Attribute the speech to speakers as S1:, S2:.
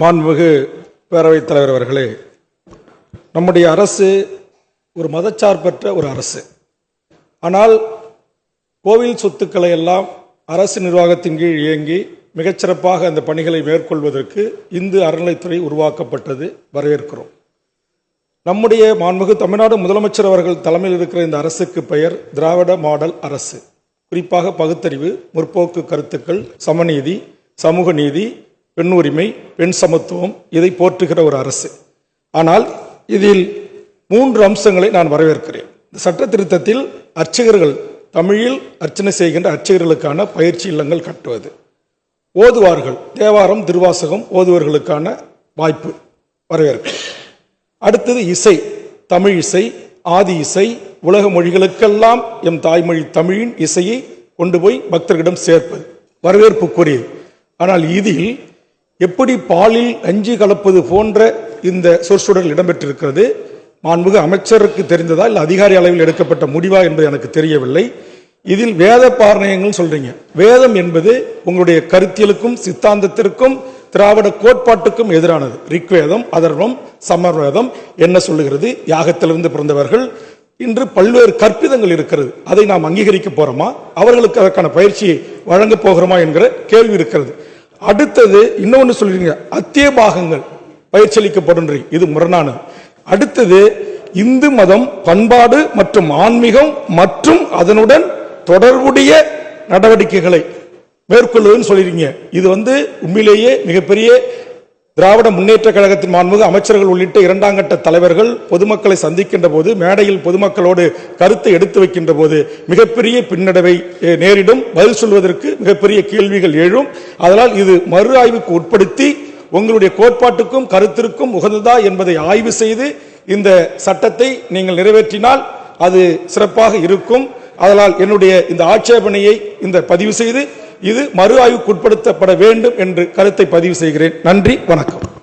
S1: மாண்புமிகு பேரவைத் தலைவர் அவர்களே, நம்முடைய அரசு ஒரு மதச்சார்பற்ற ஒரு அரசு. ஆனால் கோவில் சொத்துக்களை எல்லாம் அரசு நிர்வாகத்தின் கீழ் இயங்கி மிகச்சிறப்பாக அந்த பணிகளை மேற்கொள்வதற்கு இந்து அறநிலைத்துறை உருவாக்கப்பட்டது, வரவேற்கிறோம். நம்முடைய மாண்புமிகு தமிழ்நாடு முதலமைச்சர் அவர்கள் தலைமையில் இருக்கிற இந்த அரசுக்கு பெயர் திராவிட மாடல் அரசு. குறிப்பாக பகுத்தறிவு, முற்போக்கு கருத்துக்கள், சமநீதி, சமூக நீதி, பெண் உரிமை, பெண் சமத்துவம், இதை போற்றுகிற ஒரு அரசு. ஆனால் இதில் 3 அம்சங்களை நான் வரவேற்கிறேன். இந்த சட்ட திருத்தத்தில் அர்ச்சகர்கள், தமிழில் அர்ச்சனை செய்கின்ற அர்ச்சகர்களுக்கான பயிற்சி இல்லங்கள் கட்டுவது, ஓதுவார்கள், தேவாரம் திருவாசகம் ஓதுவர்களுக்கான வாய்ப்பு வரவேற்கிறேன். அடுத்தது இசை, தமிழ் இசை, ஆதி இசை, உலக மொழிகளுக்கெல்லாம் எம் தாய்மொழி தமிழின் இசையை கொண்டு போய் பக்தர்களிடம் சேர்ப்பது வரவேற்புக்குரியது. ஆனால் இதில் எப்படி பாலில் நஞ்சு கலப்பது போன்ற இந்த சொற்சொடர்கள் இடம்பெற்றிருக்கிறது. மாண்புமிகு அமைச்சருக்கு தெரிந்ததா இல்லை அதிகாரி அளவில் எடுக்கப்பட்ட முடிவா என்பது எனக்கு தெரியவில்லை. இதில் வேத பாரணயங்கள் சொல்றீங்க. வேதம் என்பது உங்களுடைய கருத்தியலுக்கும் சித்தாந்தத்திற்கும் திராவிட கோட்பாட்டுக்கும் எதிரானது. ரிக்வேதம், அதர்வம், சமர்வேதம் என்ன சொல்லுகிறது? யாகத்திலிருந்து பிறந்தவர்கள் இன்று பல்வேறு கற்பிதங்கள் இருக்கிறது. அதை நாம் அங்கீகரிக்க போறோமா? அவர்களுக்கு அதற்கான பயிற்சியை வழங்க போகிறோமா என்கிற கேள்வி இருக்கிறது. அடுத்தது இன்னொன்று சொல்றீங்க, அத்திய பாகங்கள் பயிற்சி அளிக்கப்படும். இது முரணானது. அடுத்தது இந்து மதம், பண்பாடு மற்றும் ஆன்மீகம் மற்றும் அதனுடன் தொடர்புடைய நடவடிக்கைகளை மேற்கொள்வதுன்னு சொல்லிருக்கீங்க. இது உண்மையிலேயே மிகப்பெரிய திராவிட முன்னேற்ற கழகத்தின் மாண்புமிகு அமைச்சர்கள் உள்ளிட்ட 2ஆம் கட்ட தலைவர்கள் பொதுமக்களை சந்திக்கின்ற போது, மேடையில் பொதுமக்களோடு கருத்தை எடுத்து வைக்கின்ற போது மிகப்பெரிய பின்னடைவை நேரிடும். பதில் சொல்வதற்கு மிகப்பெரிய கேள்விகள் எழும். அதனால் இது மறு ஆய்வுக்கு உட்படுத்தி உங்களுடைய கோட்பாட்டுக்கும் கருத்திற்கும் உகந்ததா என்பதை ஆய்வு செய்து இந்த சட்டத்தை நீங்கள் நிறைவேற்றினால் அது சிறப்பாக இருக்கும். அதனால் என்னுடைய இந்த ஆட்சேபனையை பதிவு செய்து இது மறு ஆய்வுக்கு உட்படுத்தப்பட வேண்டும் என்று கருத்தை பதிவு செய்கிறேன். நன்றி, வணக்கம்.